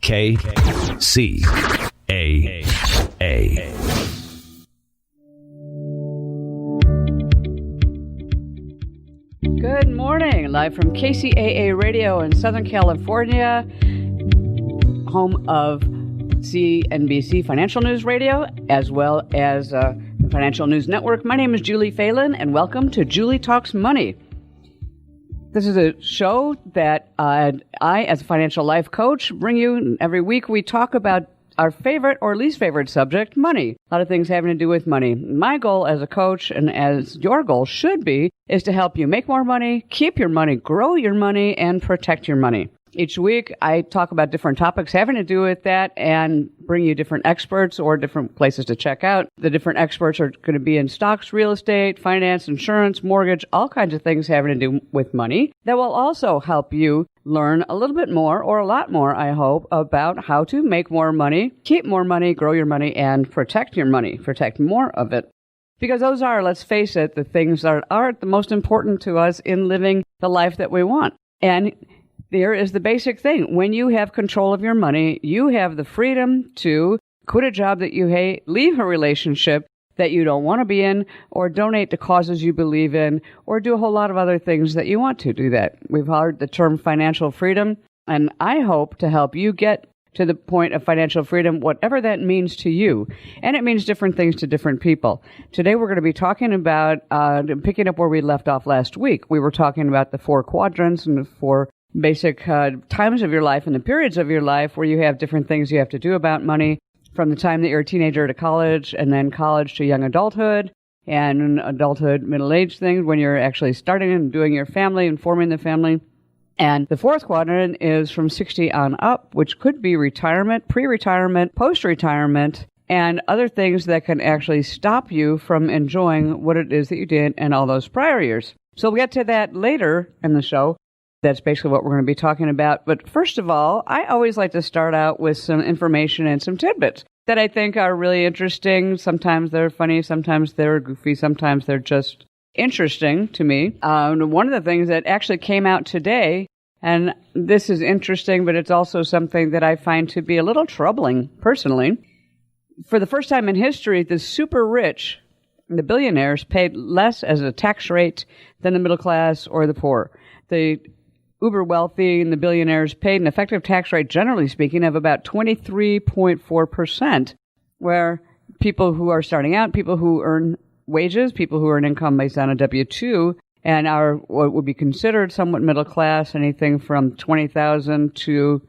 Good morning, live from KCAA Radio in Southern California, home of CNBC Financial News Radio, as well as the Financial News Network. My name is Julie Phelan, and welcome to Julie Talks Money. This is a show that I, as a financial life coach, bring you every week. We talk about our favorite or least favorite subject, money. A lot of things having to do with money. My goal as a coach, and as your goal should be, is to help you make more money, keep your money, grow your money, and protect your money. Each week, I talk about different topics having to do with that and bring you different experts or different places to check out. The different experts are going to be in stocks, real estate, finance, insurance, mortgage, all kinds of things having to do with money that will also help you learn a little bit more, or a lot more, I hope, about how to make more money, keep more money, grow your money, and protect your money, protect more of it. Because those are, let's face it, the things that are the most important to us in living the life that we want. And there is the basic thing. When you have control of your money, you have the freedom to quit a job that you hate, leave a relationship that you don't want to be in, or donate to causes you believe in, or do a whole lot of other things that you want to do that. We've heard the term financial freedom, and I hope to help you get to the point of financial freedom, whatever that means to you. And it means different things to different people. Today we're going to be talking about, picking up where we left off last week. We were talking about the 4 quadrants and the 4 basic times of your life and the periods of your life where you have different things you have to do about money, from the time that you're a teenager to college, and then college to young adulthood, and adulthood, middle-age things when you're actually starting and doing your family and forming the family. And the 4th quadrant is from 60 on up, which could be retirement, pre-retirement, post-retirement, and other things that can actually stop you from enjoying what it is that you did in all those prior years. So we'll get to that later in the show. That's basically what we're going to be talking about. But first of all, I always like to start out with some information and some tidbits that I think are really interesting. Sometimes they're funny, sometimes they're goofy, sometimes they're just interesting to me. One of the things that actually came out today, and this is interesting, but it's also something that I find to be a little troubling personally. For the first time in history, the super rich, the billionaires, paid less as a tax rate than the middle class or the poor. The uber wealthy and the billionaires paid an effective tax rate, generally speaking, of about 23.4%, where people who are starting out, people who earn wages, people who earn income based on a W-2 and are what would be considered somewhat middle class, anything from $20,000 to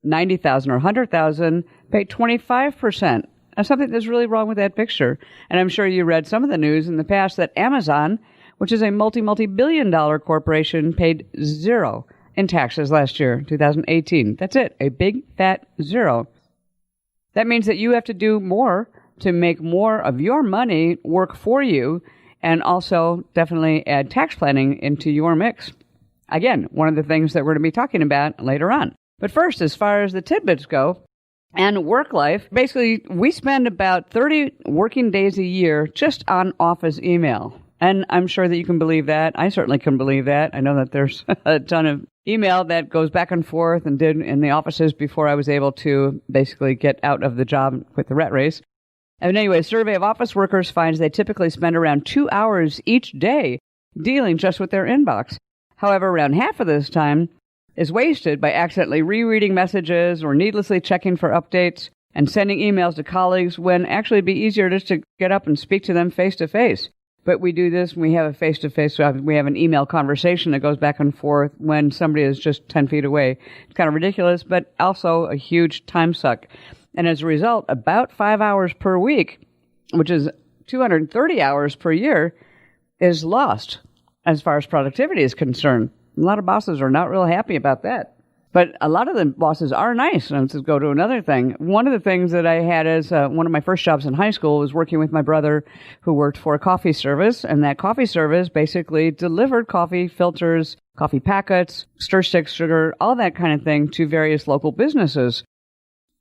$90,000 or $100,000, pay 25%. There's something that's really wrong with that picture. And I'm sure you read some of the news in the past that Amazon, which is a multi-billion-dollar corporation, paid 0 in taxes last year, 2018. That's it, a big, fat 0. That means that you have to do more to make more of your money work for you, and also definitely add tax planning into your mix. Again, one of the things that we're going to be talking about later on. But first, as far as the tidbits go, and work life, basically, we spend about 30 working days a year just on office email. And I'm sure that you can believe that. I certainly can believe that. I know that there's a ton of email that goes back and forth and did in the offices before I was able to basically get out of the job with the rat race. And anyway, a survey of office workers finds they typically spend around 2 hours each day dealing just with their inbox. However, around half of this time is wasted by accidentally rereading messages or needlessly checking for updates and sending emails to colleagues when actually it'd be easier just to get up and speak to them face to face. But we do this, we have a face-to-face, we have an email conversation that goes back and forth when somebody is just 10 feet away. It's kind of ridiculous, but also a huge time suck. And as a result, about 5 hours per week, which is 230 hours per year, is lost as far as productivity is concerned. A lot of bosses are not real happy about that. But a lot of the bosses are nice. And let's go to another thing. One of the things that I had as one of my first jobs in high school was working with my brother who worked for a coffee service. And that coffee service basically delivered coffee filters, coffee packets, stir stick sugar, all that kind of thing to various local businesses.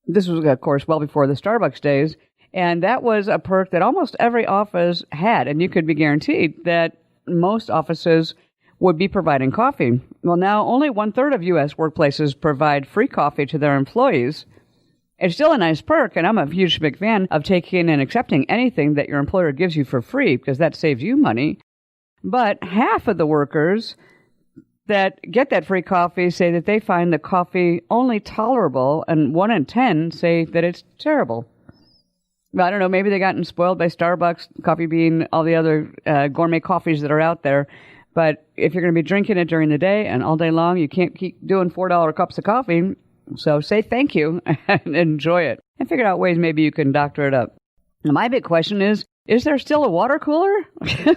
This was, of course, well before the Starbucks days. And that was a perk that almost every office had. And you could be guaranteed that most offices would be providing coffee. Well, now only 1/3 of U.S. workplaces provide free coffee to their employees. It's still a nice perk, and I'm a huge big fan of taking and accepting anything that your employer gives you for free because that saves you money. But half of the workers that get that free coffee say that they find the coffee only tolerable, and 1 in 10 say that it's terrible. I don't know, maybe they gotten spoiled by Starbucks, Coffee Bean, all the other gourmet coffees that are out there. But if you're going to be drinking it during the day and all day long, you can't keep doing $4 cups of coffee. So say thank you and enjoy it. And figure out ways maybe you can doctor it up. Now, my big question is there still a water cooler?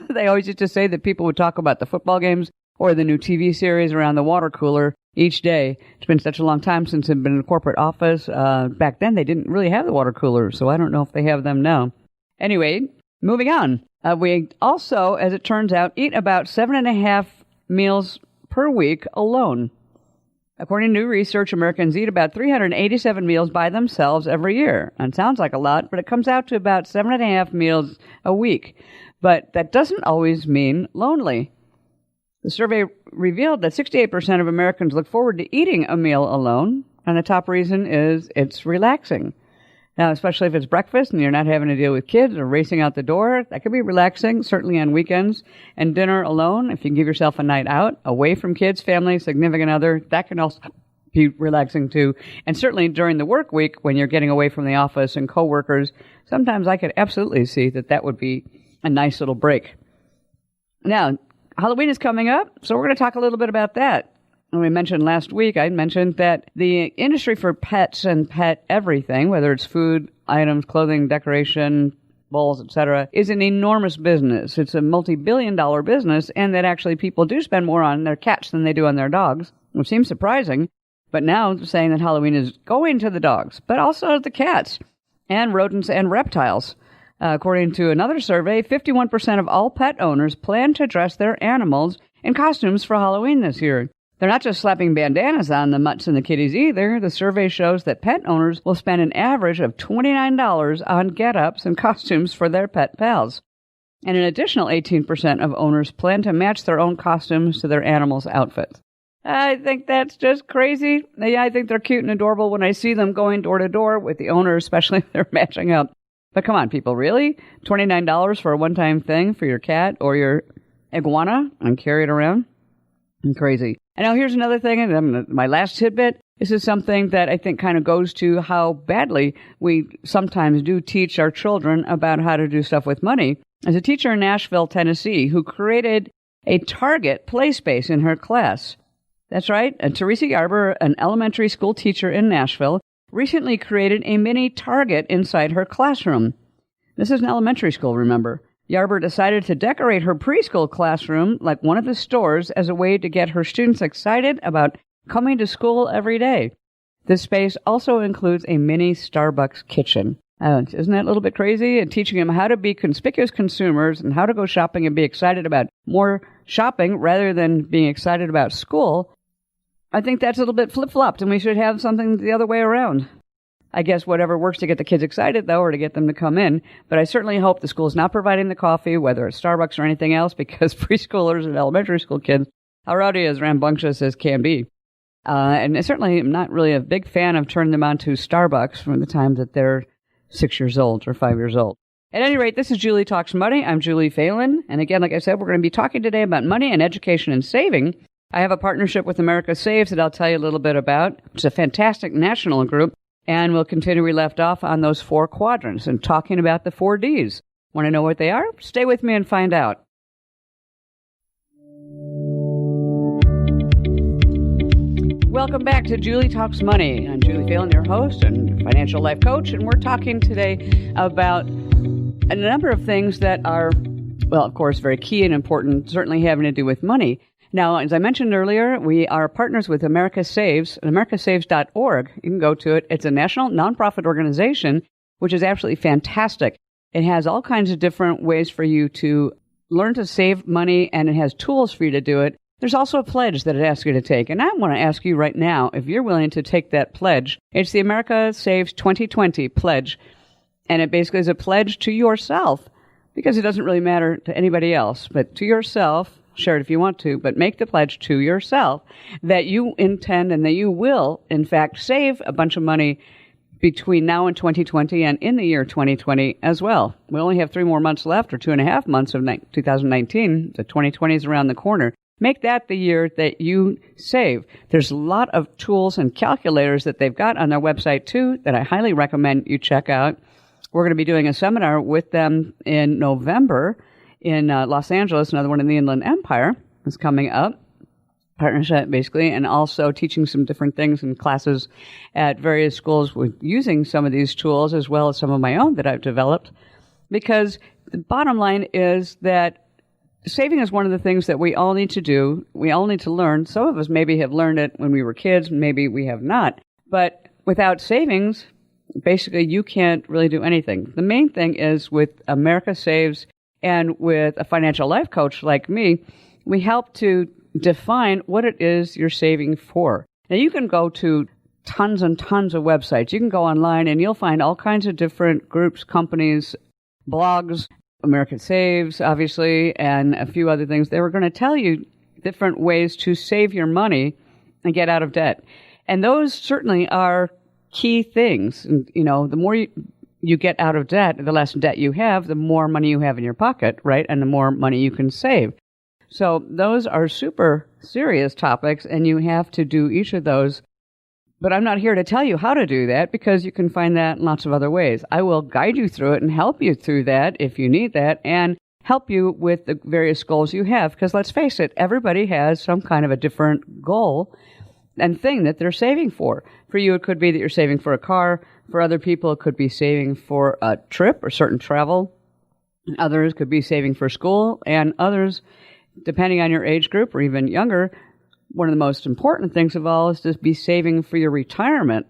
They always used to say that people would talk about the football games or the new TV series around the water cooler each day. It's been such a long time since I've been in a corporate office. Back then, they didn't really have the water coolers, so I don't know if they have them now. Anyway, moving on. We also, as it turns out, eat about 7.5 meals per week alone. According to new research, Americans eat about 387 meals by themselves every year. And it sounds like a lot, but it comes out to about 7.5 meals a week. But that doesn't always mean lonely. The survey revealed that 68% of Americans look forward to eating a meal alone, and the top reason is it's relaxing. Now, especially if it's breakfast and you're not having to deal with kids or racing out the door, that can be relaxing, certainly on weekends. And dinner alone, if you can give yourself a night out, away from kids, family, significant other, that can also be relaxing too. And certainly during the work week, when you're getting away from the office and coworkers, sometimes I could absolutely see that that would be a nice little break. Now, Halloween is coming up, so we're going to talk a little bit about that. And we mentioned last week, I mentioned that the industry for pets and pet everything, whether it's food, items, clothing, decoration, bowls, etc., is an enormous business. It's a multi-billion-dollar business, and that actually people do spend more on their cats than they do on their dogs, which seems surprising. But now they're saying that Halloween is going to the dogs, but also the cats and rodents and reptiles. According to another survey, 51% of all pet owners plan to dress their animals in costumes for Halloween this year. They're not just slapping bandanas on the mutts and the kitties either. The survey shows that pet owners will spend an average of $29 on get-ups and costumes for their pet pals. And an additional 18% of owners plan to match their own costumes to their animals' outfits. I think that's just crazy. Yeah, I think they're cute and adorable when I see them going door to door with the owner, especially if they're matching up. But come on, people, really? $29 for a one-time thing for your cat or your iguana and carry it around? Crazy. And now here's another thing, and my last tidbit. This is something that I think kind of goes to how badly we sometimes do teach our children about how to do stuff with money. As a teacher in Nashville, Tennessee, who created a Target play space in her class. That's right. And Teresa Yarber, an elementary school teacher in Nashville, recently created a mini Target inside her classroom. This is an elementary school, remember. Yarber decided to decorate her preschool classroom like one of the stores as a way to get her students excited about coming to school every day. This space also includes a mini Starbucks kitchen. Isn't that a little bit crazy? And teaching them how to be conspicuous consumers and how to go shopping and be excited about more shopping rather than being excited about school. I think that's a little bit flip-flopped, and we should have something the other way around. I guess whatever works to get the kids excited, though, or to get them to come in. But I certainly hope the school's not providing the coffee, whether it's Starbucks or anything else, because preschoolers and elementary school kids are already as rambunctious as can be. And I certainly am not really a big fan of turning them on to Starbucks from the time that they're 6 years old or 5 years old. At any rate, this is Julie Talks Money. I'm Julie Phelan. And again, like I said, we're going to be talking today about money and education and saving. I have a partnership with America Saves that I'll tell you a little bit about. It's a fantastic national group. And we'll continue we left off on those 4 quadrants and talking about the 4 Ds. Want to know what they are? Stay with me and find out. Welcome back to Julie Talks Money. I'm Julie Phelan, your host and financial life coach, and we're talking today about a number of things that are, well, of course, very key and important, certainly having to do with money. Now, as I mentioned earlier, we are partners with America Saves, americasaves.org. You can go to it. It's a national nonprofit organization, which is absolutely fantastic. It has all kinds of different ways for you to learn to save money, and it has tools for you to do it. There's also a pledge that it asks you to take, and I want to ask you right now if you're willing to take that pledge. It's the America Saves 2020 pledge, and it basically is a pledge to yourself, because it doesn't really matter to anybody else, but to yourself. share it if you want to, but make the pledge to yourself that you intend and that you will, in fact, save a bunch of money between now and 2020 and in the year 2020 as well. We only have 3 more months left, or 2.5 months of 2019. The 2020 is around the corner. Make that the year that you save. There's a lot of tools and calculators that they've got on their website, too, that I highly recommend you check out. We're going to be doing a seminar with them in November in Los Angeles. Another one in the Inland Empire is coming up. Partnership, basically, and also teaching some different things in classes at various schools with using some of these tools, as well as some of my own that I've developed. Because the bottom line is that saving is one of the things that we all need to do. We all need to learn. Some of us maybe have learned it when we were kids, maybe we have not. But without savings, basically, you can't really do anything. The main thing is with America Saves and with a financial life coach like me, we help to define what it is you're saving for. Now, you can go to tons and tons of websites. You can go online and you'll find all kinds of different groups, companies, blogs, American Saves, obviously, and a few other things. They were going to tell you different ways to save your money and get out of debt. And those certainly are key things. And, the more you get out of debt, the less debt you have, the more money you have in your pocket, right? And the more money you can save. So those are super serious topics, and you have to do each of those. But I'm not here to tell you how to do that, because you can find that in lots of other ways. I will guide you through it and help you through that if you need that, and help you with the various goals you have. Because let's face it, everybody has some kind of a different goal and thing that they're saving for. For you, it could be that you're saving for a car. For other people, it could be saving for a trip or certain travel. Others could be saving for school, and others, depending on your age group or even younger, one of the most important things of all is to be saving for your retirement.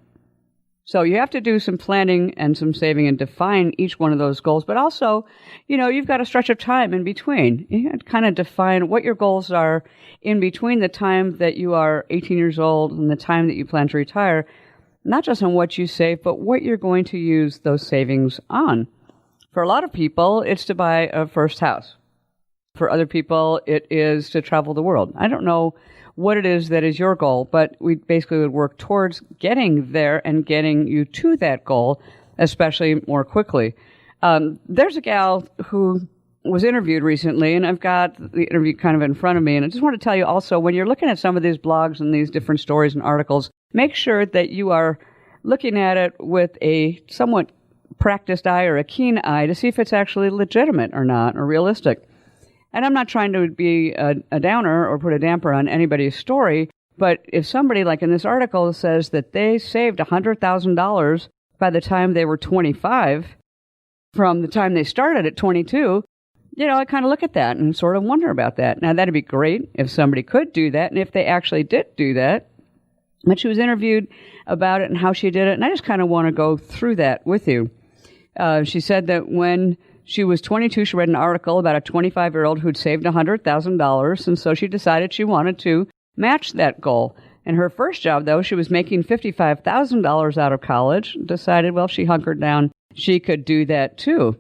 So you have to do some planning and some saving and define each one of those goals. But also, you've got a stretch of time in between. You have to kind of define what your goals are in between the time that you are 18 years old and the time that you plan to retire, not just on what you save, but what you're going to use those savings on. For a lot of people, it's to buy a first house. For other people, it is to travel the world. I don't know what it is that is your goal, but we basically would work towards getting there and getting you to that goal, especially more quickly. There's a gal who was interviewed recently, and I've got the interview kind of in front of me, and I just want to tell you also, when you're looking at some of these blogs and these different stories and articles, make sure that you are looking at it with a somewhat practiced eye or a keen eye to see if it's actually legitimate or not, or realistic. And I'm not trying to be a downer or put a damper on anybody's story, but if somebody, like in this article, says that they saved $100,000 by the time they were 25, from the time they started at 22, I kind of look at that and sort of wonder about that. Now, that'd be great if somebody could do that, and if they actually did do that. But she was interviewed about it and how she did it, and I just kind of want to go through that with you. She said that when she was 22, she read an article about a 25-year-old who'd saved $100,000, and so she decided she wanted to match that goal. And her first job, though, she was making $55,000 out of college, decided, well, if she hunkered down, she could do that too.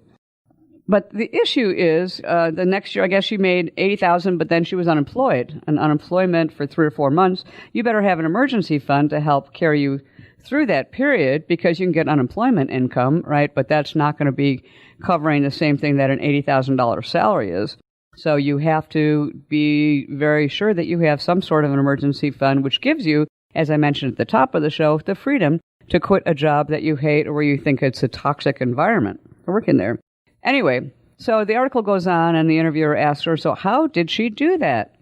But the issue is, the next year, I guess she made $80,000, but then she was unemployed. And unemployment for 3 or 4 months, you better have an emergency fund to help carry you through that period, because you can get unemployment income, right? But that's not going to be covering the same thing that an $80,000 salary is. So you have to be very sure that you have some sort of an emergency fund, which gives you, as I mentioned at the top of the show, the freedom to quit a job that you hate or where you think it's a toxic environment for working there. Anyway, so the article goes on, and the interviewer asks her, so how did she do that?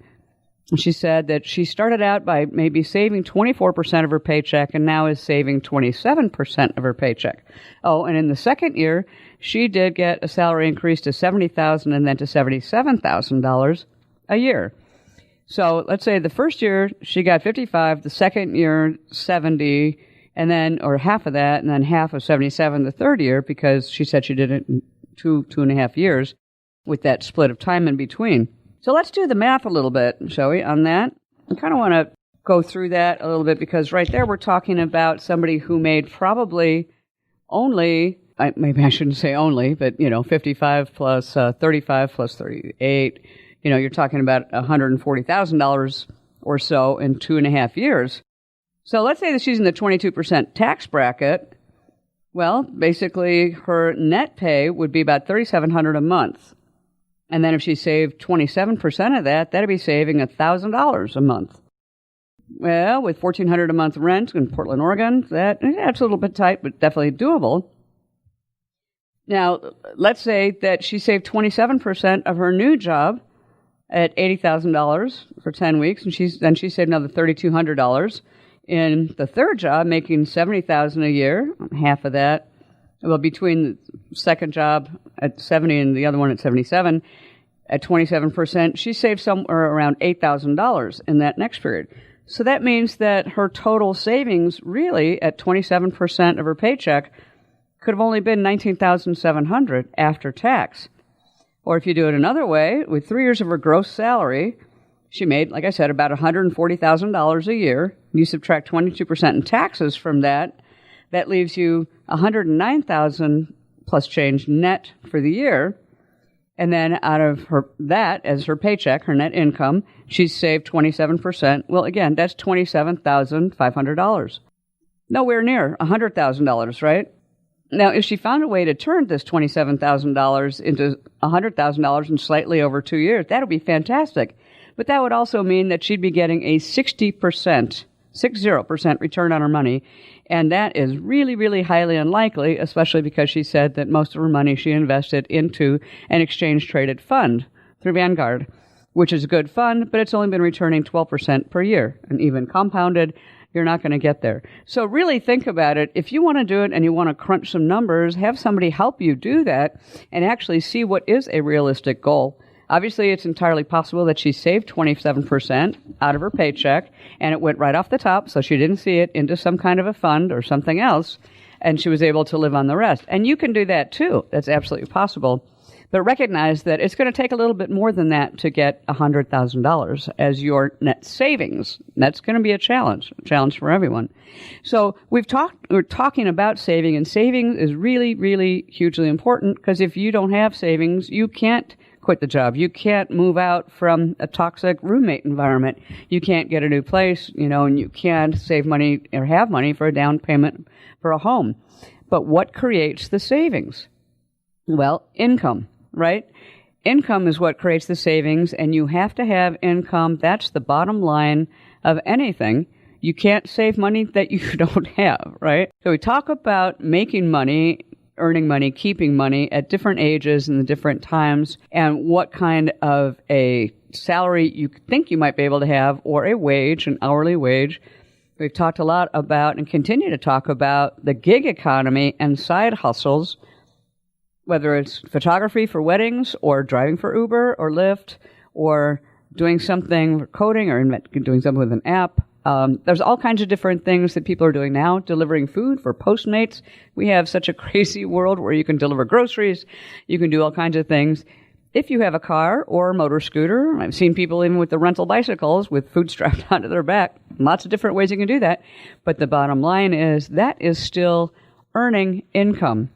And she said that she started out by maybe saving 24% of her paycheck and now is saving 27% of her paycheck. Oh, and in the second year, she did get a salary increase to $70,000 and then to $77,000 a year. So let's say the first year she got 55, the second year 70, and then, or half of that, and then half of 77 the third year, because she said she did it in 2.5 years with that split of time in between. So let's do the math a little bit, shall we, on that? I kind of want to go through that a little bit, because right there we're talking about somebody who made probably only, maybe I shouldn't say only, but, 55 plus 35 plus 38, you're talking about $140,000 or so in 2.5 years. So let's say that she's in the 22% tax bracket. Well, basically, her net pay would be about $3,700 a month. And then if she saved 27% of that, that'd be saving $1,000 a month. Well, with $1,400 a month rent in Portland, Oregon, that's a little bit tight, but definitely doable. Now, let's say that she saved 27% of her new job at $80,000 for 10 weeks, and she saved another $3,200 in the third job, making $70,000 a year. Half of that, well, between the second job at 70 and the other one at 77, at 27%, she saved somewhere around $8,000 in that next period. So that means that her total savings, really, at 27% of her paycheck, could have only been $19,700 after tax. Or if you do it another way, with 3 years of her gross salary, she made, like I said, about $140,000 a year. You subtract 22% in taxes from that, that leaves you $109,000 plus change net for the year. And then out of that, as her paycheck, her net income, she's saved 27%. Well, again, that's $27,500. Nowhere near $100,000, right? Now, if she found a way to turn this $27,000 into $100,000 in slightly over 2 years, that would be fantastic. But that would also mean that she'd be getting a 60% return on her money. And that is really, really highly unlikely, especially because she said that most of her money she invested into an exchange-traded fund through Vanguard, which is a good fund, but it's only been returning 12% per year. And even compounded, you're not going to get there. So really think about it. If you want to do it and you want to crunch some numbers, have somebody help you do that and actually see what is a realistic goal. Obviously, it's entirely possible that she saved 27% out of her paycheck, and it went right off the top, so she didn't see it, into some kind of a fund or something else, and she was able to live on the rest. And you can do that, too. That's absolutely possible. But recognize that it's going to take a little bit more than that to get $100,000 as your net savings. That's going to be a challenge for everyone. So we're talking about saving, and saving is really, really hugely important, because if you don't have savings, you can't quit the job. You can't move out from a toxic roommate environment. You can't get a new place, and you can't save money or have money for a down payment for a home. But what creates the savings? Well, income, right? Income is what creates the savings, and you have to have income. That's the bottom line of anything. You can't save money that you don't have, right? So we talk about making money, earning money, keeping money at different ages and the different times, and what kind of a salary you think you might be able to have, or a wage, an hourly wage. We've talked a lot about and continue to talk about the gig economy and side hustles, whether it's photography for weddings or driving for Uber or Lyft or doing something for coding or doing something with an app. There's all kinds of different things that people are doing now, delivering food for Postmates. We have such a crazy world where you can deliver groceries. You can do all kinds of things. If you have a car or a motor scooter, I've seen people even with the rental bicycles with food strapped onto their back. Lots of different ways you can do that. But the bottom line is that is still earning income.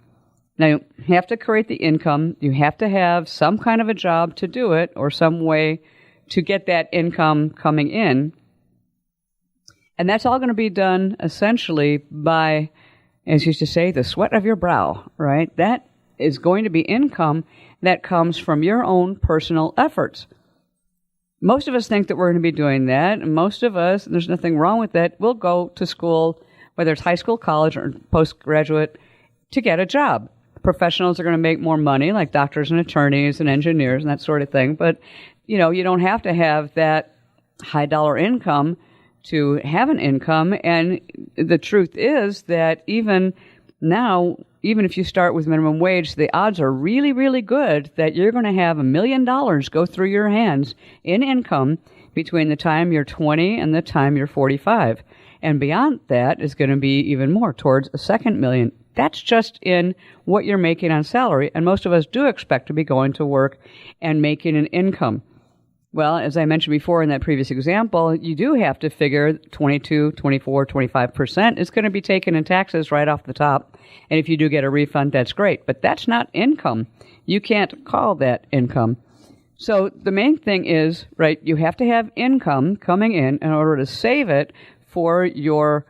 Now, you have to create the income. You have to have some kind of a job to do it, or some way to get that income coming in. And that's all going to be done essentially by, as used to say, the sweat of your brow, right? That is going to be income that comes from your own personal efforts. Most of us think that we're going to be doing that, and most of us, and there's nothing wrong with that, will go to school, whether it's high school, college, or postgraduate, to get a job. Professionals are going to make more money, like doctors and attorneys and engineers and that sort of thing, but you don't have to have that high dollar income to have an income. And the truth is that even now, even if you start with minimum wage, the odds are really, really good that you're going to have $1 million go through your hands in income between the time you're 20 and the time you're 45. And beyond that is going to be even more, towards a second million. That's just in what you're making on salary. And most of us do expect to be going to work and making an income. Well, as I mentioned before in that previous example, you do have to figure 22, 24, 25% is going to be taken in taxes right off the top. And if you do get a refund, that's great. But that's not income. You can't call that income. So the main thing is, right, you have to have income coming in order to save it for your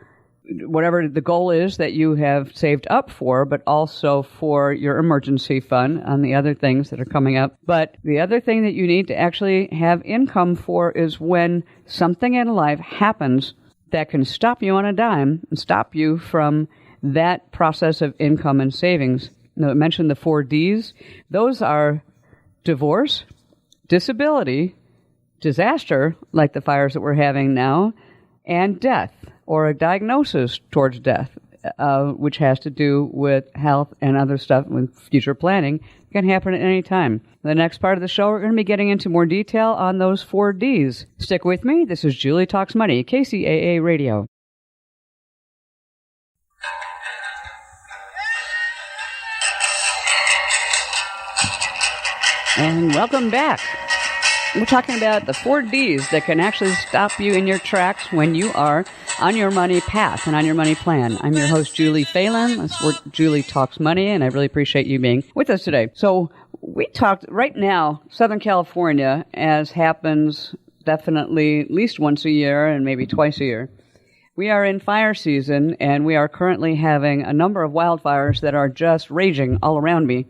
whatever the goal is that you have saved up for, but also for your emergency fund and the other things that are coming up. But the other thing that you need to actually have income for is when something in life happens that can stop you on a dime and stop you from that process of income and savings. Now, I mentioned the 4 Ds. Those are divorce, disability, disaster, like the fires that we're having now, and death, or a diagnosis towards death, which has to do with health and other stuff with future planning. It can happen at any time. The next part of the show, we're going to be getting into more detail on those 4 Ds. Stick with me. This is Julie Talks Money, KCAA Radio. And welcome back. We're talking about the 4 Ds that can actually stop you in your tracks when you are on your money path and on your money plan. I'm your host, Julie Phelan. We're Julie Talks Money, and I really appreciate you being with us today. So we talked right now, Southern California, as happens definitely at least once a year and maybe twice a year. We are in fire season, and we are currently having a number of wildfires that are just raging all around me,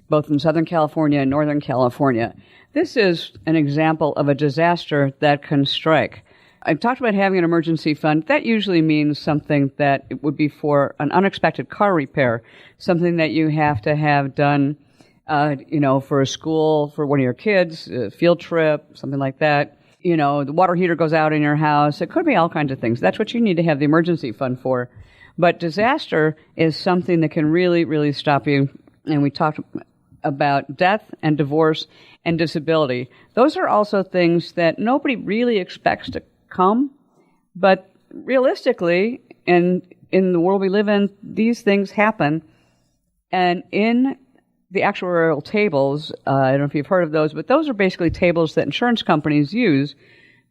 both in Southern California and Northern California. This is an example of a disaster that can strike. I've talked about having an emergency fund. That usually means something that it would be for an unexpected car repair, something that you have to have done, for a school, for one of your kids, a field trip, something like that. The water heater goes out in your house. It could be all kinds of things. That's what you need to have the emergency fund for. But disaster is something that can really, really stop you. And we talked about death and divorce and disability. Those are also things that nobody really expects to come, but realistically, in the world we live in, these things happen. And in the actuarial tables, I don't know if you've heard of those, but those are basically tables that insurance companies use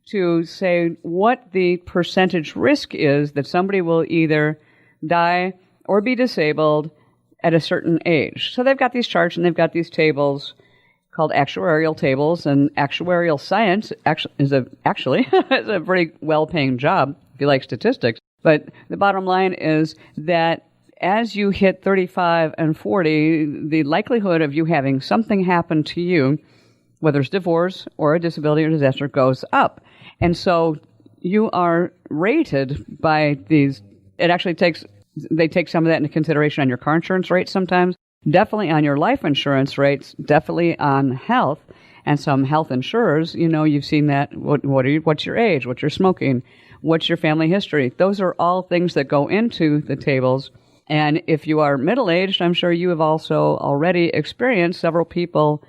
to say what the percentage risk is that somebody will either die or be disabled at a certain age. So they've got these charts and they've got these tables called actuarial tables, and actuarial science is a pretty well-paying job if you like statistics. But the bottom line is that as you hit 35 and 40, the likelihood of you having something happen to you, whether it's divorce or a disability or disaster, goes up. And so you are rated by these. They take some of that into consideration on your car insurance rates sometimes, definitely on your life insurance rates, definitely on health, and some health insurers, you've seen that. What's your age? What's your smoking? What's your family history? Those are all things that go into the tables. And if you are middle-aged, I'm sure you have also already experienced several people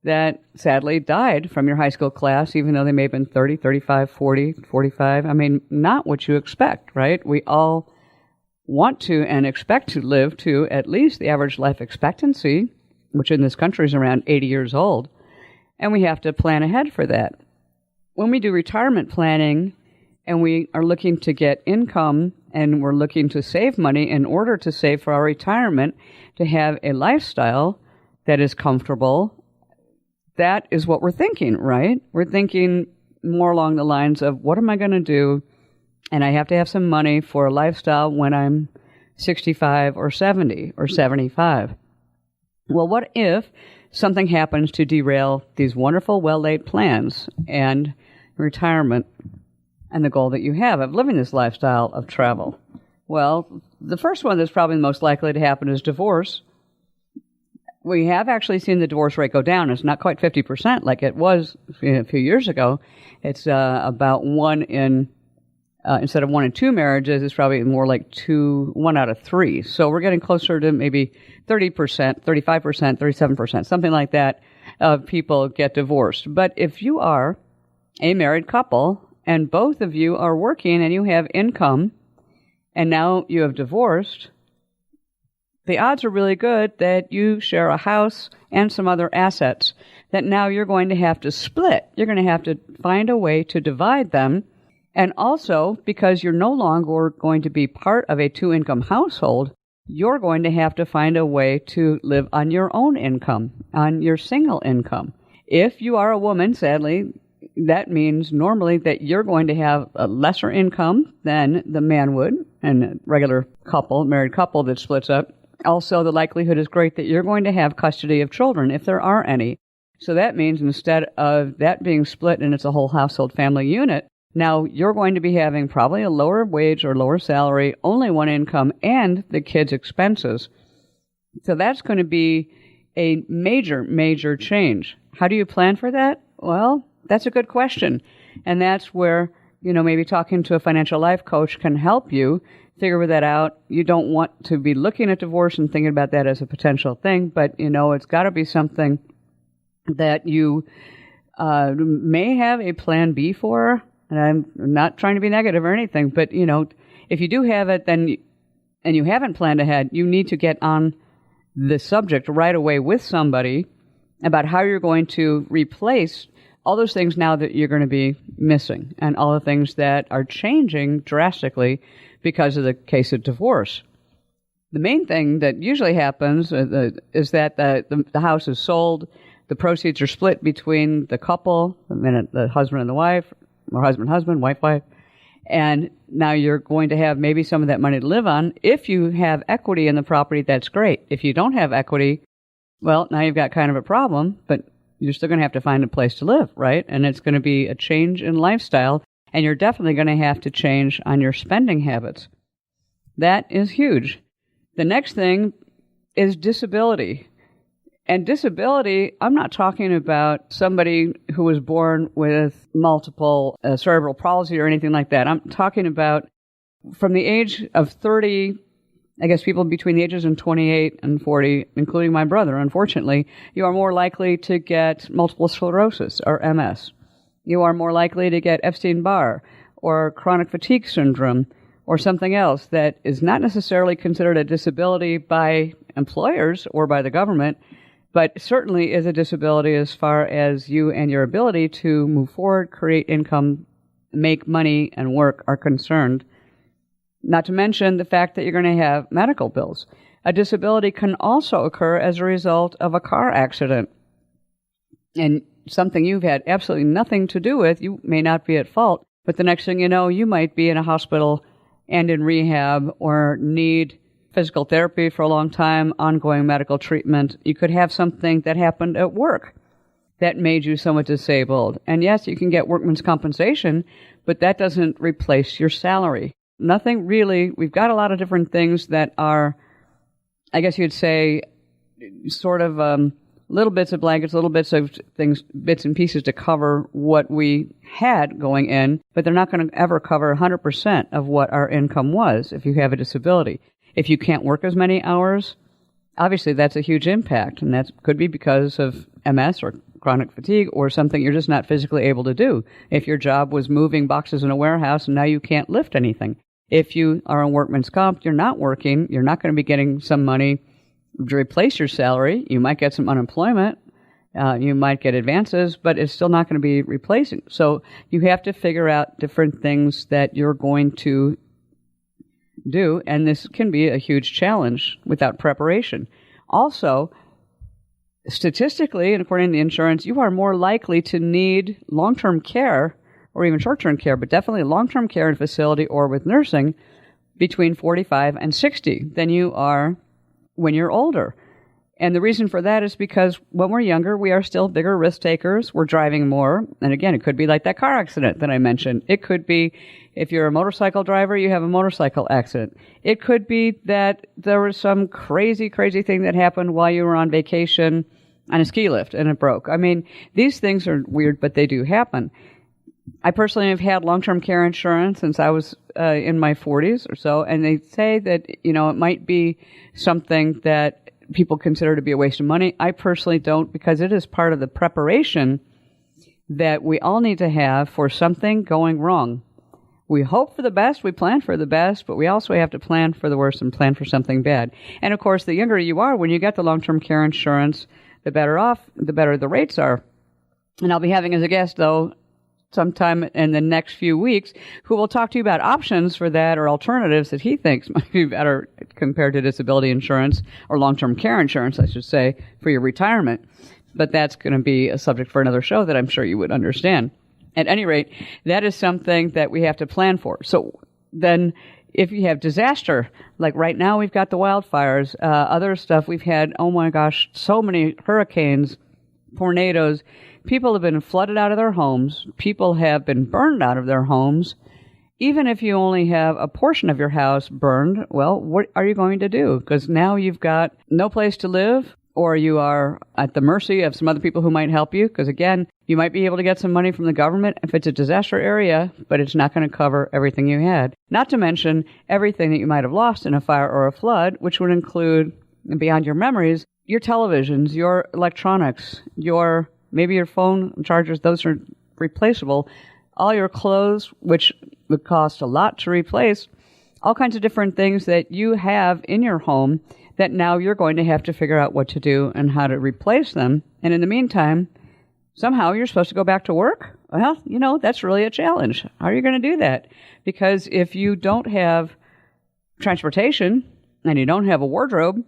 that sadly died from your high school class, even though they may have been 30, 35, 40, 45. I mean, not what you expect, right? We all want to and expect to live to at least the average life expectancy, which in this country is around 80 years old, and we have to plan ahead for that. When we do retirement planning and we are looking to get income and we're looking to save money in order to save for our retirement, to have a lifestyle that is comfortable, that is what we're thinking, right? We're thinking more along the lines of, what am I going to do? And I have to have some money for a lifestyle when I'm 65 or 70 or 75. Well, what if something happens to derail these wonderful, well-laid plans and retirement and the goal that you have of living this lifestyle of travel? Well, the first one that's probably the most likely to happen is divorce. We have actually seen the divorce rate go down. It's not quite 50% like it was a few years ago. It's about instead of 1 in 2 marriages, it's probably more like 1 out of 3. So we're getting closer to maybe 30%, 35%, 37%, something like that, of people get divorced. But if you are a married couple and both of you are working and you have income and now you have divorced, the odds are really good that you share a house and some other assets that now you're going to have to split. You're going to have to find a way to divide them. And also, because you're no longer going to be part of a 2-income household, you're going to have to find a way to live on your own income, on your single income. If you are a woman, sadly, that means normally that you're going to have a lesser income than the man would, and a regular couple, married couple that splits up. Also, the likelihood is great that you're going to have custody of children, if there are any. So that means instead of that being split and it's a whole household family unit, now you're going to be having probably a lower wage or lower salary, only one income, and the kids' expenses. So that's going to be a major, major change. How do you plan for that? Well, that's a good question. And that's where, maybe talking to a financial life coach can help you figure that out. You don't want to be looking at divorce and thinking about that as a potential thing, but, it's got to be something that you may have a plan B for. And I'm not trying to be negative or anything, but, if you do have it, then, and you haven't planned ahead, you need to get on the subject right away with somebody about how you're going to replace all those things now that you're going to be missing and all the things that are changing drastically because of the case of divorce. The main thing that usually happens is that the house is sold, the proceeds are split between the couple, the husband and the wife, or husband, wife, and now you're going to have maybe some of that money to live on. If you have equity in the property, that's great. If you don't have equity, well, now you've got kind of a problem, but you're still going to have to find a place to live, right? And it's going to be a change in lifestyle, and you're definitely going to have to change on your spending habits. That is huge. The next thing is disability. And disability, I'm not talking about somebody who was born with multiple cerebral palsy or anything like that. I'm talking about from the age of 30, I guess people between the ages of 28 and 40, including my brother, unfortunately, you are more likely to get multiple sclerosis or MS. You are more likely to get Epstein-Barr or chronic fatigue syndrome or something else that is not necessarily considered a disability by employers or by the government, but certainly is a disability as far as you and your ability to move forward, create income, make money, and work are concerned. Not to mention the fact that you're going to have medical bills. A disability can also occur as a result of a car accident. And something you've had absolutely nothing to do with, you may not be at fault, but the next thing you know, you might be in a hospital and in rehab or need physical therapy for a long time, ongoing medical treatment. You could have something that happened at work that made you somewhat disabled. And yes, you can get workman's compensation, but that doesn't replace your salary. Nothing really. We've got a lot of different things that are, I guess you'd say, sort of little bits of blankets, little bits of things, bits and pieces to cover what we had going in, but they're not going to ever cover 100% of what our income was if you have a disability. If you can't work as many hours, obviously that's a huge impact, and that could be because of MS or chronic fatigue or something you're just not physically able to do. If your job was moving boxes in a warehouse and now you can't lift anything. If you are on workman's comp, you're not working, you're not going to be getting some money to replace your salary. You might get some unemployment, you might get advances, but it's still not going to be replacing. So you have to figure out different things that you're going to do, and this can be a huge challenge without preparation. Also, statistically, and according to the insurance, you are more likely to need long-term care or even short-term care, but definitely long-term care in a facility or with nursing between 45 and 60 than you are when you're older. And the reason for that is because when we're younger, we are still bigger risk takers. We're driving more. And again, it could be like that car accident that I mentioned. It could be if you're a motorcycle driver, you have a motorcycle accident. It could be that there was some crazy, crazy thing that happened while you were on vacation on a ski lift and it broke. I mean, these things are weird, but they do happen. I personally have had long-term care insurance since I was in my 40s or so, and they say that, it might be something that people consider to be a waste of money. I personally don't, because it is part of the preparation that we all need to have for something going wrong. We hope for the best, we plan for the best, but we also have to plan for the worst and plan for something bad. And of course, the younger you are, when you get the long-term care insurance, the better off, the better the rates are. And I'll be having as a guest, though, sometime in the next few weeks, who will talk to you about options for that or alternatives that he thinks might be better compared to disability insurance or long-term care insurance, I should say, for your retirement. but that's going to be a subject for another show that I'm sure you would understand. At any rate, that is something that we have to plan for. So then if you have disaster, like right now we've got the wildfires, other stuff we've had, oh my gosh, so many hurricanes, tornadoes. People have been flooded out of their homes. People have been burned out of their homes. Even if you only have a portion of your house burned, well, what are you going to do? Because now you've got no place to live, or you are at the mercy of some other people who might help you. Because again, you might be able to get some money from the government if it's a disaster area, but it's not going to cover everything you had. Not to mention everything that you might have lost in a fire or a flood, which would include, beyond your memories, your televisions, your electronics, maybe your phone chargers. Those are replaceable. All your clothes, which would cost a lot to replace, all kinds of different things that you have in your home that now you're going to have to figure out what to do and how to replace them. And in the meantime, somehow you're supposed to go back to work? Well, that's really a challenge. How are you going to do that? Because if you don't have transportation and you don't have a wardrobe,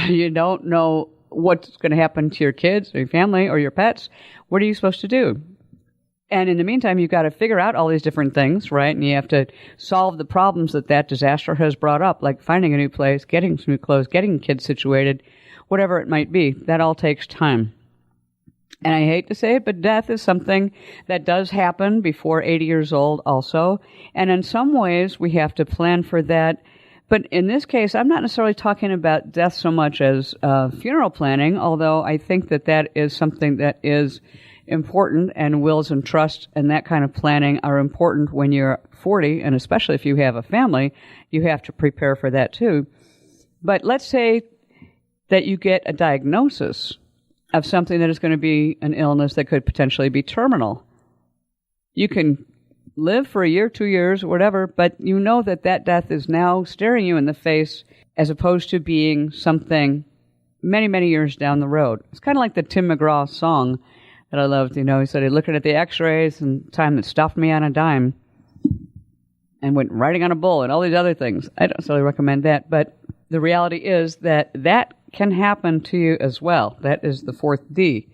you don't know what's going to happen to your kids or your family or your pets. What are you supposed to do? And in the meantime, you've got to figure out all these different things, right? And you have to solve the problems that disaster has brought up, like finding a new place, getting some new clothes, getting kids situated, whatever it might be. That all takes time. And I hate to say it, but death is something that does happen before 80 years old also. And in some ways, we have to plan for that. But in this case, I'm not necessarily talking about death so much as funeral planning, although I think that is something that is important, and wills and trusts and that kind of planning are important when you're 40, and especially if you have a family, you have to prepare for that too. But let's say that you get a diagnosis of something that is going to be an illness that could potentially be terminal. You can live for a year, 2 years, whatever, but you know that death is now staring you in the face as opposed to being something many, many years down the road. It's kind of like the Tim McGraw song that I loved. He said, looking at the x-rays and time that stopped me on a dime and went riding on a bull and all these other things. I don't necessarily recommend that, but the reality is that can happen to you as well. That is the fourth D.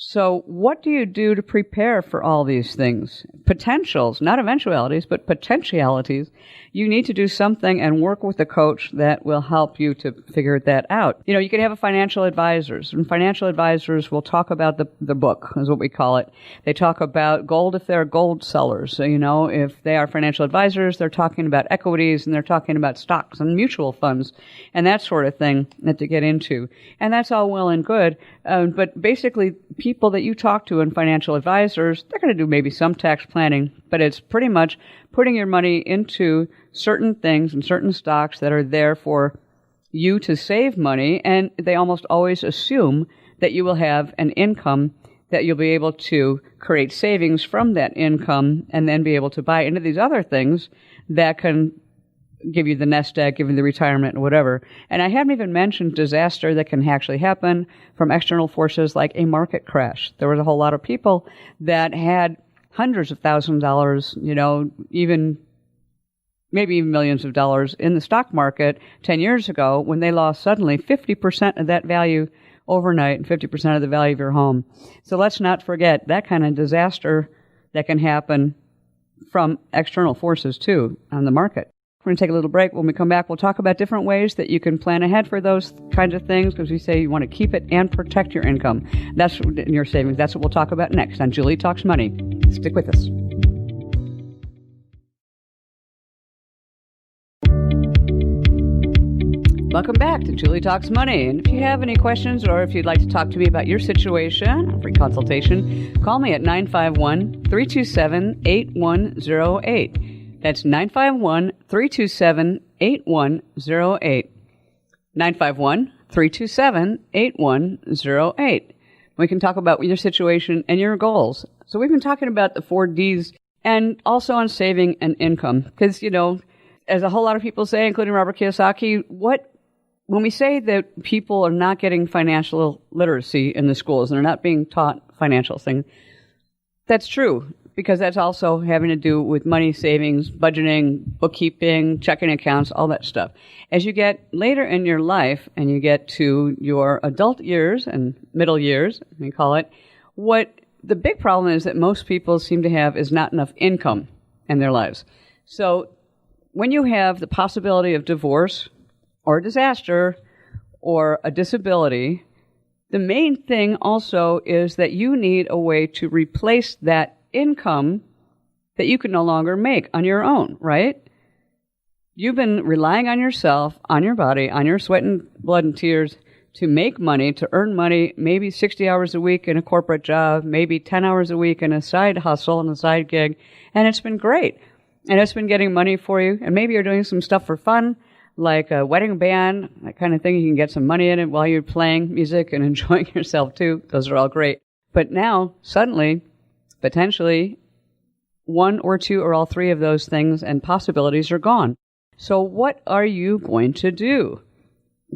So what do you do to prepare for all these things? Potentials, not eventualities, but potentialities. You need to do something and work with a coach that will help you to figure that out. You can have a financial advisors, and financial advisors will talk about the book, is what we call it. They talk about gold if they're gold sellers. So, if they are financial advisors, they're talking about equities and they're talking about stocks and mutual funds and that sort of thing that to get into. And that's all well and good. But basically, people that you talk to in financial advisors, they're going to do maybe some tax planning, but it's pretty much putting your money into certain things and certain stocks that are there for you to save money, and they almost always assume that you will have an income, that you'll be able to create savings from that income and then be able to buy into these other things that can give you the nest egg, give you the retirement, and whatever. And I haven't even mentioned disaster that can actually happen from external forces like a market crash. There was a whole lot of people that had hundreds of thousands of dollars, maybe even millions of dollars in the stock market 10 years ago when they lost suddenly 50% of that value overnight and 50% of the value of your home. So let's not forget that kind of disaster that can happen from external forces too on the market. We're going to take a little break. When we come back, we'll talk about different ways that you can plan ahead for those kinds of things, because we say you want to keep it and protect your income. That's in your savings. That's what we'll talk about next on Julie Talks Money. Stick with us. Welcome back to Julie Talks Money. And if you have any questions or if you'd like to talk to me about your situation, a free consultation, call me at 951-327-8108. That's 951-327-8108. 951-327-8108. We can talk about your situation and your goals. So we've been talking about the 4 Ds and also on saving and income. Because, as a whole lot of people say, including Robert Kiyosaki, when we say that people are not getting financial literacy in the schools and they're not being taught financial things, that's true. because that's also having to do with money, savings, budgeting, bookkeeping, checking accounts, all that stuff. As you get later in your life and you get to your adult years and middle years, we call it, what the big problem is that most people seem to have is not enough income in their lives. So when you have the possibility of divorce or disaster or a disability, the main thing also is that you need a way to replace that income that you can no longer make on your own, right? You've been relying on yourself, on your body, on your sweat and blood and tears to make money, to earn money, maybe 60 hours a week in a corporate job, maybe 10 hours a week in a side hustle and a side gig, and it's been great. And it's been getting money for you, and maybe you're doing some stuff for fun, like a wedding band, that kind of thing. You can get some money in it while you're playing music and enjoying yourself too. Those are all great. But now, suddenly, potentially, one or two or all three of those things and possibilities are gone. So what are you going to do?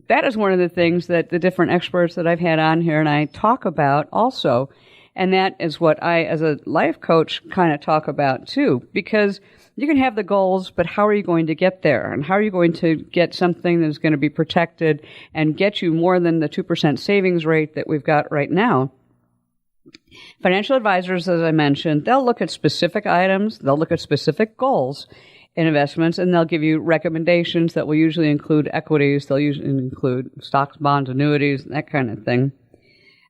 That is one of the things that the different experts that I've had on here and I talk about also. And that is what I, as a life coach, kind of talk about too. Because you can have the goals, but how are you going to get there? And how are you going to get something that's going to be protected and get you more than the 2% savings rate that we've got right now? Financial advisors, as I mentioned, they'll look at specific items, they'll look at specific goals in investments, and they'll give you recommendations that will usually include equities, they'll usually include stocks, bonds, annuities, that kind of thing.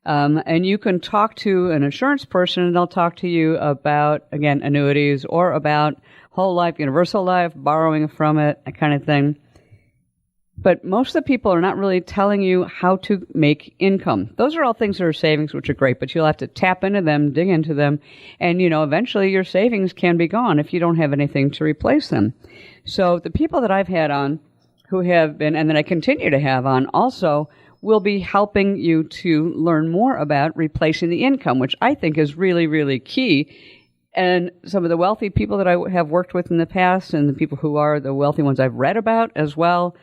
And you can talk to an insurance person, and they'll talk to you about, again, annuities or about whole life, universal life, borrowing from it, that kind of thing. But most of the people are not really telling you how to make income. Those are all things that are savings, which are great, but you'll have to tap into them, dig into them, and, eventually your savings can be gone if you don't have anything to replace them. So the people that I've had on who have been, and that I continue to have on also, will be helping you to learn more about replacing the income, which I think is really, really key. And some of the wealthy people that I have worked with in the past and the people who are the wealthy ones I've read about as well,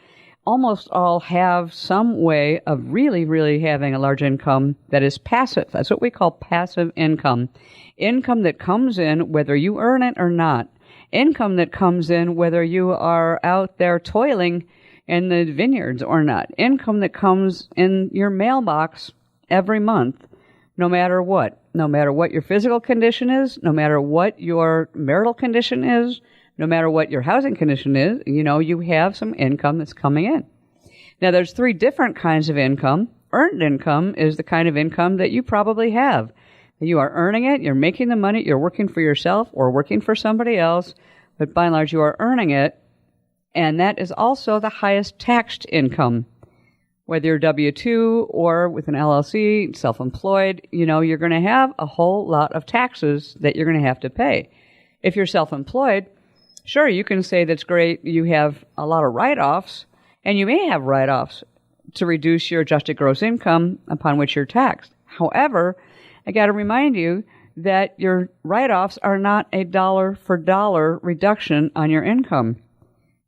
almost all have some way of really, really having a large income that is passive. That's what we call passive income. Income that comes in whether you earn it or not. Income that comes in whether you are out there toiling in the vineyards or not. Income that comes in your mailbox every month, no matter what. No matter what your physical condition is, no matter what your marital condition is, no matter what your housing condition is, you have some income that's coming in. Now, there's three different kinds of income. Earned income is the kind of income that you probably have. You are earning it, you're making the money, you're working for yourself or working for somebody else, but by and large, you are earning it, and that is also the highest taxed income. Whether you're W-2 or with an LLC, self-employed, you're going to have a whole lot of taxes that you're going to have to pay. If you're self-employed, sure, you can say that's great, you have a lot of write-offs, and you may have write-offs to reduce your adjusted gross income upon which you're taxed. However, I got to remind you that your write-offs are not a dollar-for-dollar reduction on your income.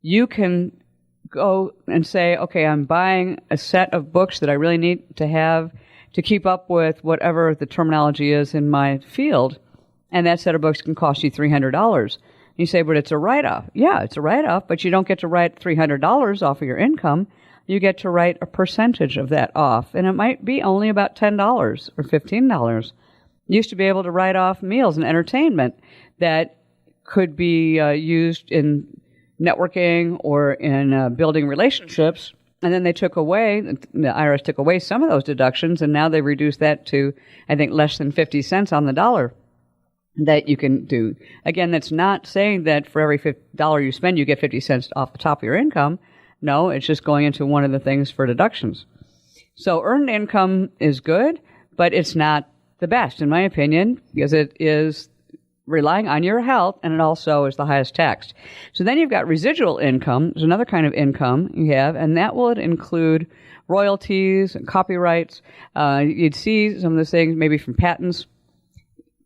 You can go and say, okay, I'm buying a set of books that I really need to have to keep up with whatever the terminology is in my field, and that set of books can cost you $300. You say, but it's a write-off. Yeah, it's a write-off, but you don't get to write $300 off of your income. You get to write a percentage of that off, and it might be only about $10 or $15. You used to be able to write off meals and entertainment that could be used in networking or in building relationships, and then they took away, the IRS took away some of those deductions, and now they reduced that to, I think, less than 50 cents on the dollar that you can do. Again, that's not saying that for every $50 you spend, you get 50 cents off the top of your income. No, it's just going into one of the things for deductions. So earned income is good, but it's not the best, in my opinion, because it is relying on your health, and it also is the highest taxed. So then you've got residual income. There's another kind of income you have, and that will include royalties and copyrights. You'd see some of those things maybe from patents.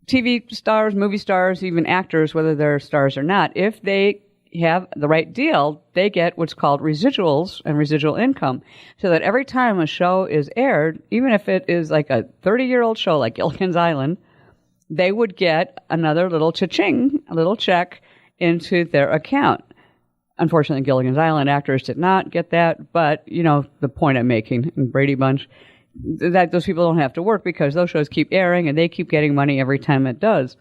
TV stars, movie stars, even actors, whether they're stars or not, if they have the right deal, they get what's called residuals and residual income. So that every time a show is aired, even if it is like a 30-year-old show like Gilligan's Island, they would get another little cha-ching, a little check into their account. Unfortunately, Gilligan's Island actors did not get that, but, the point I'm making in Brady Bunch, that those people don't have to work because those shows keep airing and they keep getting money every time it does.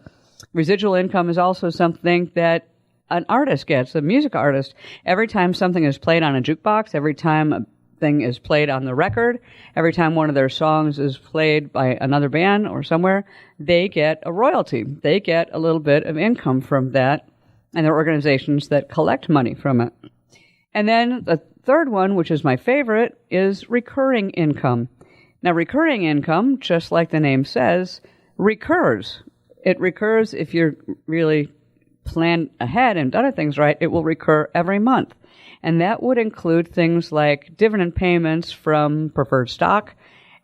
Residual income is also something that an artist gets, a music artist. Every time something is played on a jukebox, every time a thing is played on the record, every time one of their songs is played by another band or somewhere, they get a royalty. They get a little bit of income from that, and there are organizations that collect money from it. And then the third one, which is my favorite, is recurring income. Now, recurring income, just like the name says, recurs. It recurs if you're really planned ahead and done things right. It will recur every month. And that would include things like dividend payments from preferred stock.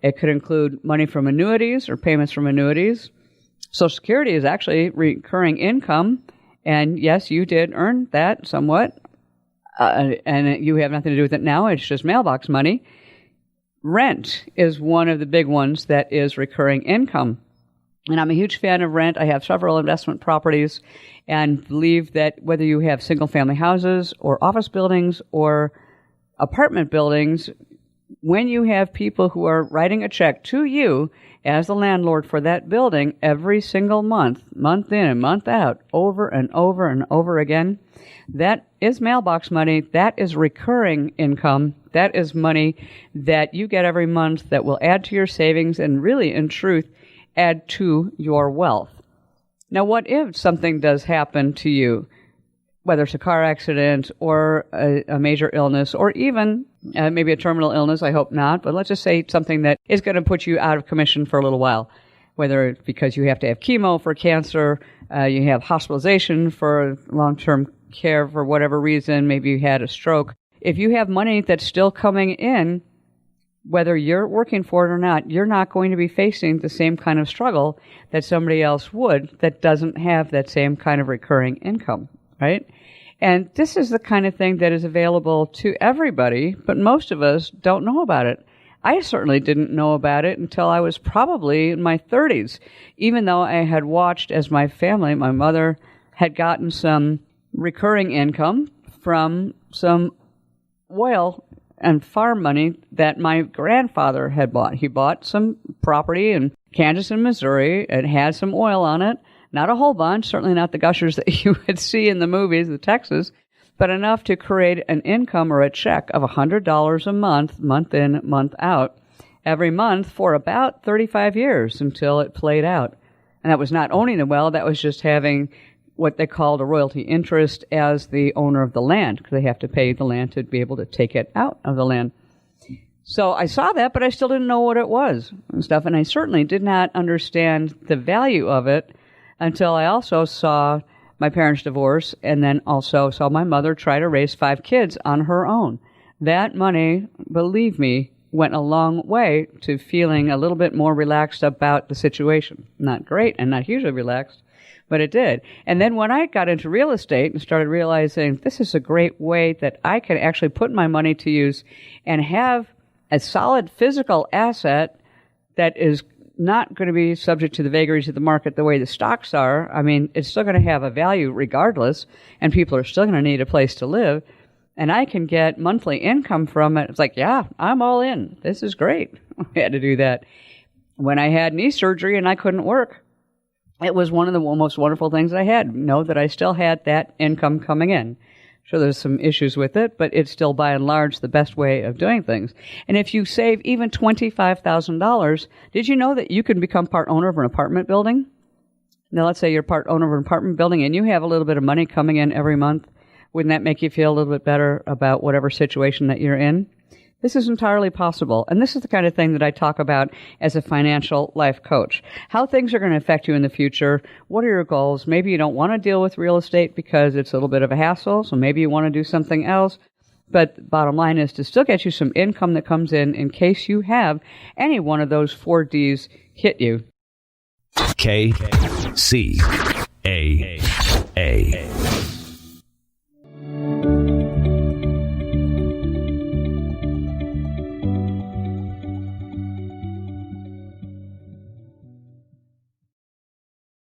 It could include money from annuities or payments from annuities. Social Security is actually recurring income. And yes, you did earn that somewhat. And you have nothing to do with it now. It's just mailbox money. Rent is one of the big ones that is recurring income. And I'm a huge fan of rent. I have several investment properties and believe that whether you have single-family houses or office buildings or apartment buildings, when you have people who are writing a check to you as the landlord for that building every single month, month in and month out, over and over and over again, that is mailbox money. That is recurring income. That is money that you get every month that will add to your savings and really, in truth, add to your wealth. Now, what if something does happen to you, whether it's a car accident or a major illness or even maybe a terminal illness? I hope not, but let's just say something that is going to put you out of commission for a little while, whether it's because you have to have chemo for cancer, you have hospitalization for long-term care for whatever reason, maybe you had a stroke. If you have money that's still coming in, whether you're working for it or not, you're not going to be facing the same kind of struggle that somebody else would that doesn't have that same kind of recurring income, right? And this is the kind of thing that is available to everybody, but most of us don't know about it. I certainly didn't know about it until I was probably in my 30s, even though I had watched as my family, my mother, had gotten some recurring income from some oil and farm money that my grandfather had bought. He bought some property in Kansas and Missouri. It had some oil on it. Not a whole bunch, certainly not the gushers that you would see in the movies, the Texas, but enough to create an income or a check of $100 a month, month in, month out, every month for about 35 years until it played out. And that was not owning the well, that was just having what they called a royalty interest as the owner of the land, because they have to pay the land to be able to take it out of the land. So I saw that, but I still didn't know what it was and stuff, and I certainly did not understand the value of it until I also saw my parents divorce and then also saw my mother try to raise 5 kids on her own. That money, believe me, went a long way to feeling a little bit more relaxed about the situation. Not great and not hugely relaxed, but it did. And then when I got into real estate and started realizing this is a great way that I can actually put my money to use and have a solid physical asset that is not going to be subject to the vagaries of the market the way the stocks are. I mean, it's still going to have a value regardless, and people are still going to need a place to live. And I can get monthly income from it. It's like, yeah, I'm all in. This is great. I had to do that. When I had knee surgery and I couldn't work, it was one of the most wonderful things I had. Know that I still had that income coming in. Sure, there's some issues with it, but it's still by and large the best way of doing things. And if you save even $25,000, did you know that you can become part owner of an apartment building? Now, let's say you're part owner of an apartment building and you have a little bit of money coming in every month. Wouldn't that make you feel a little bit better about whatever situation that you're in? This is entirely possible. And this is the kind of thing that I talk about as a financial life coach. How things are going to affect you in the future. What are your goals? Maybe you don't want to deal with real estate because it's a little bit of a hassle. So maybe you want to do something else. But the bottom line is to still get you some income that comes in case you have any one of those 4 Ds hit you. KCAA.